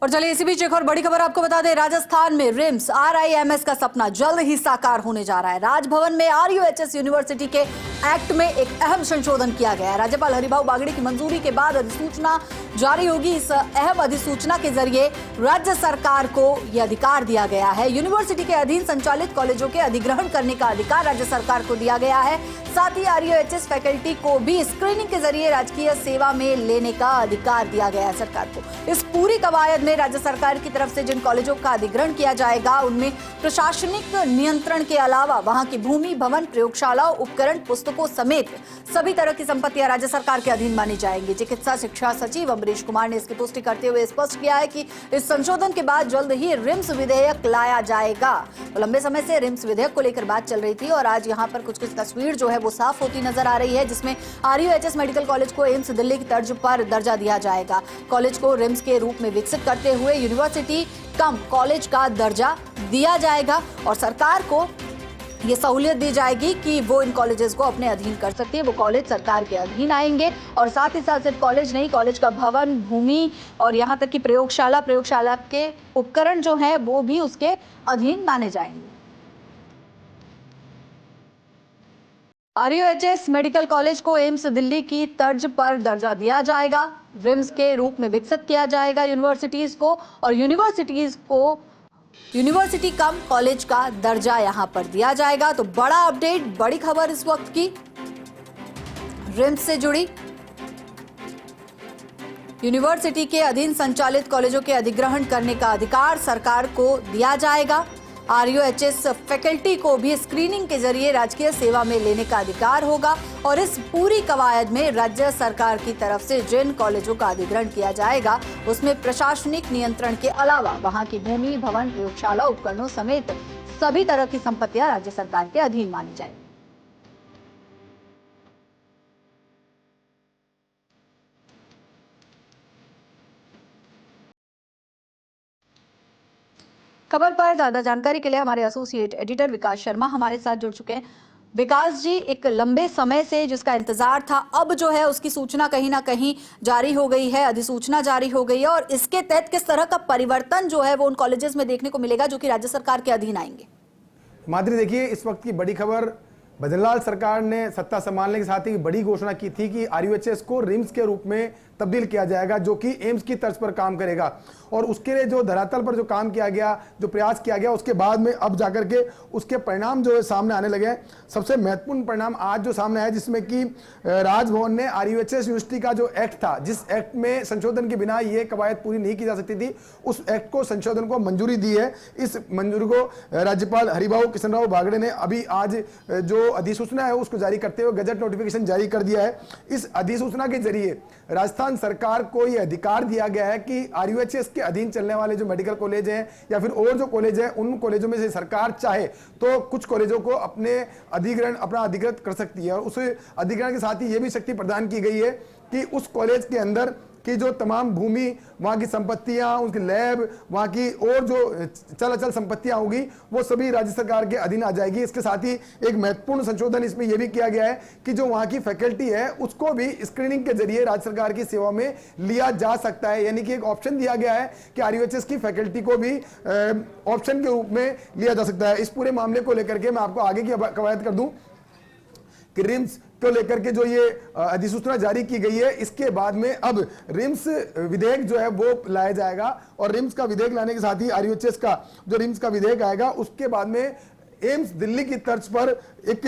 और चलिए इसी बीच एक और बड़ी खबर आपको बता दें, राजस्थान में रिम्स RIMS का सपना जल्द ही साकार होने जा रहा है। राजभवन में RUHS यूनिवर्सिटी के एक्ट में एक अहम संशोधन किया गया है। राज्यपाल हरिभाऊ बागड़े की मंजूरी के बाद अधिसूचना जारी होगी। इस अहम अधिसूचना के जरिए राज्य सरकार को यह अधिकार दिया गया है। यूनिवर्सिटी के अधीन संचालित कॉलेजों के अधिग्रहण करने का अधिकार राज्य सरकार को दिया गया है। साथ ही RUHS फैकल्टी को भी स्क्रीनिंग के जरिए राजकीय सेवा में लेने का अधिकार दिया गया है सरकार को। इस पूरी कवायद में राज्य सरकार की तरफ से जिन कॉलेजों का अधिग्रहण किया जाएगा उनमें प्रशासनिक नियंत्रण के अलावा वहां की भूमि, भवन, प्रयोगशालाओं, उपकरण, पुस्तकों समेत सभी तरह की संपत्तियां राज्य सरकार के अधीन मानी जाएंगी। चिकित्सा शिक्षा सचिव अमरीश कुमार ने इसकी पुष्टि करते हुए स्पष्ट किया है कि इस संशोधन के बाद जल्द ही रिम्स विधेयक लाया जाएगा। तो लंबे समय से रिम्स विधेयक को लेकर बात चल रही थी और आज यहाँ पर कुछ तस्वीर जो है वो साफ होती नजर आ रही है, जिसमें RUHS मेडिकल कॉलेज को एम्स दिल्ली की तर्ज पर दर्जा दिया जाएगा। कॉलेज को रिम्स के रूप में विकसित करते हुए यूनिवर्सिटी कम कॉलेज का दर्जा दिया जाएगा और सरकार को ये सहूलियत दी जाएगी कि वो इन कॉलेजेस को अपने अधीन कर सकती है। वो कॉलेज सरकार के अधीन आएंगे और साथ ही साथ सिर्फ कॉलेज नहीं, कॉलेज का भवन, भूमि और यहाँ तक कि प्रयोगशाला के उपकरण जो हैं वो भी उसके अधीन माने जाएंगे। RUHS मेडिकल कॉलेज को एम्स दिल्ली की तर्ज पर दर्जा दिया जाएगा। रिम्स के रूप में विकसित किया जाएगा यूनिवर्सिटीज को और यूनिवर्सिटीज को यूनिवर्सिटी कम कॉलेज का दर्जा यहां पर दिया जाएगा। तो बड़ा अपडेट, बड़ी खबर इस वक्त की रिम्स से जुड़ी। यूनिवर्सिटी के अधीन संचालित कॉलेजों के अधिग्रहण करने का अधिकार सरकार को दिया जाएगा। RUHS फैकल्टी को भी स्क्रीनिंग के जरिए राजकीय सेवा में लेने का अधिकार होगा और इस पूरी कवायद में राज्य सरकार की तरफ से जिन कॉलेजों का अधिग्रहण किया जाएगा उसमें प्रशासनिक नियंत्रण के अलावा वहां की भूमि, भवन, प्रयोगशाला, उपकरणों समेत सभी तरह की संपत्तियां राज्य सरकार के अधीन मानी जाएगी। खबर पर ज्यादा जानकारी के लिए हमारे एसोसिएट एडिटर विकास शर्मा हमारे साथ जुड़ चुके हैं। विकास जी, एक लंबे समय से जिसका इंतजार था, अब जो है उसकी सूचना कहीं ना कहीं जारी हो गई है, अधिसूचना जारी हो गई है और इसके तहत किस तरह का परिवर्तन जो है वो उन कॉलेजेस में देखने को मिलेगा जो कि राज्य सरकार के अधीन आएंगे? माधुरी, देखिए इस वक्त की बड़ी खबर, बद्रीलाल सरकार ने सत्ता संभालने के साथ ही बड़ी घोषणा की थी कि RUHS को रिम्स के रूप में तब्दील किया जाएगा जो कि एम्स की तर्ज पर काम करेगा और उसके लिए जो धरातल पर जो काम किया गया, जो प्रयास किया गया, उसके बाद में अब जाकर के उसके परिणाम जो है सामने आने लगे। सबसे महत्वपूर्ण परिणाम आज जो सामने आया जिसमें कि राजभवन ने RUHS यूनिवर्सिटी का जो एक्ट था, जिस एक्ट में संशोधन के बिना ये कवायद पूरी नहीं की जा सकती थी, उस एक्ट को संशोधन को मंजूरी दी है। इस मंजूरी को राज्यपाल हरिभाऊ किशनराव बागड़े ने अभी आज जो अधिसूचना है उसको जारी करते हुए गजट नोटिफिकेशन जारी कर दिया है। इस अधिसूचना के जरिए राजस्थान सरकार को यह अधिकार दिया गया है कि RUHS के अधीन चलने वाले जो मेडिकल कॉलेज हैं या फिर और जो कॉलेज हैं, उन कॉलेजों में से सरकार चाहे तो कुछ कॉलेजों को अपने अपना अधिकृत कर सकती है और उस अधिग्रहण के साथ ही यह भी शक्ति प्रदान की गई है कि उस कॉलेज के अंदर कि जो तमाम भूमि, वहाँ की संपत्तियाँ, उसकी लैब, वहाँ की और जो चल अचल संपत्तियाँ होगी वो सभी राज्य सरकार के अधीन आ जाएगी। इसके साथ ही एक महत्वपूर्ण संशोधन इसमें यह भी किया गया है कि जो वहाँ की फैकल्टी है उसको भी स्क्रीनिंग के जरिए राज्य सरकार की सेवा में लिया जा सकता है। यानी कि एक ऑप्शन दिया गया है कि RUHS की फैकल्टी को भी ऑप्शन के रूप में लिया जा सकता है। इस पूरे मामले को लेकर के मैं आपको आगे की कवायद कर दूं कि रिम्स को लेकर के जो ये अधिसूचना जारी की गई है, इसके बाद में अब रिम्स विधेयक जो है वो लाया जाएगा और रिम्स का विधेयक लाने के साथ ही RUHS का जो रिम्स का विधेयक आएगा उसके बाद में एम्स दिल्ली की तर्ज पर एक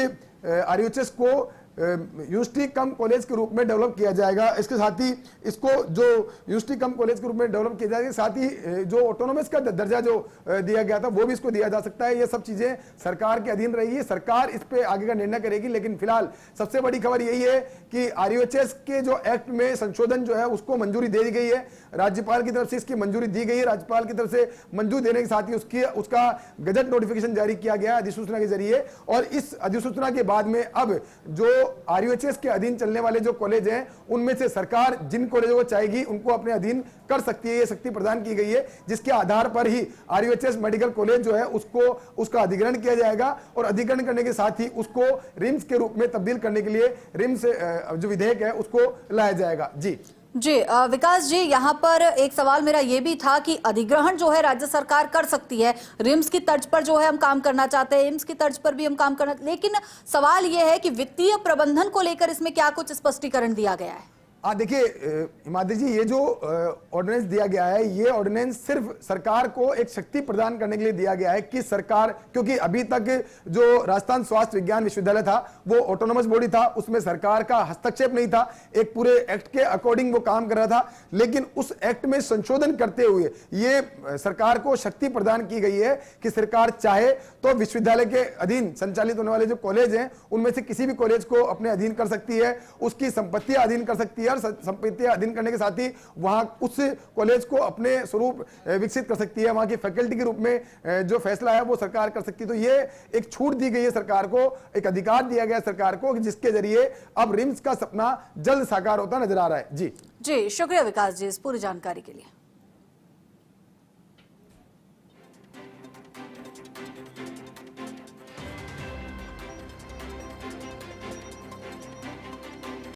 RUHS को यूनिवर्सिटी कम कॉलेज के रूप में डेवलप किया जाएगा। इसके साथ ही इसको जो यूनिवर्सिटी कम कॉलेज के रूप में डेवलप किया जाएगा, साथ ही जो ऑटोनोमस का दर्जा जो दिया गया था वो भी इसको दिया जा सकता है। ये सब चीजें सरकार के अधीन रहेगी, सरकार इस पे आगे का निर्णय करेगी। लेकिन फिलहाल सबसे बड़ी खबर यही है कि RUHS के जो एक्ट में संशोधन जो है उसको मंजूरी दे दी गई है, राज्यपाल की तरफ से इसकी मंजूरी दी गई है। राज्यपाल की तरफ से मंजूरी देने के साथ ही उसका गजट नोटिफिकेशन जारी किया गया अधिसूचना के जरिए और इस अधिसूचना के बाद में अब जो RUHS के अधीन चलने वाले जो कॉलेज हैं उनमें से सरकार जिन कॉलेजों को चाहेगी उनको अपने अधीन कर सकती है। ये शक्ति प्रदान की गई है जिसके आधार पर ही RUHS मेडिकल कॉलेज जो है उसका अधिग्रहण किया जाएगा और अधिग्रहण करने के साथ ही उसको रिम्स के रूप में तब्दील करने के लिए रिम्स जो विधेयक है उसको लाया जाएगा। जी जी विकास जी, यहाँ पर एक सवाल मेरा ये भी था कि अधिग्रहण जो है राज्य सरकार कर सकती है, रिम्स की तर्ज पर जो है हम काम करना चाहते हैं, एम्स की तर्ज पर भी हम काम करना, लेकिन सवाल ये है कि वित्तीय प्रबंधन को लेकर इसमें क्या कुछ स्पष्टीकरण दिया गया है? देखिए हिमाद्री जी, ये जो ऑर्डिनेंस दिया गया है, ये ऑर्डिनेंस सिर्फ सरकार को एक शक्ति प्रदान करने के लिए दिया गया है कि सरकार, क्योंकि अभी तक जो राजस्थान स्वास्थ्य विज्ञान विश्वविद्यालय था वो ऑटोनोमस बॉडी था, उसमें सरकार का हस्तक्षेप नहीं था, एक पूरे एक्ट के अकॉर्डिंग वो काम कर रहा था। लेकिन उस एक्ट में संशोधन करते हुए ये सरकार को शक्ति प्रदान की गई है कि सरकार चाहे तो विश्वविद्यालय के अधीन संचालित होने वाले जो कॉलेज हैं उनमें से किसी भी कॉलेज को अपने अधीन कर सकती है, उसकी संपत्तियां अधीन कर सकती है, संपत्तियां अधीन करने के साथ ही वहां उस कॉलेज को अपने स्वरूप विकसित कर सकती है, वहां की फैकल्टी के रूप में जो फैसला है वो सरकार कर सकती है। तो ये एक छूट दी गई है सरकार को, एक अधिकार दिया गया है सरकार को, जिसके जरिए अब रिम्स का सपना जल्द साकार होता नजर आ रहा है। जी शुक्रिया विकास जी इस पूरी जानकारी के लिए।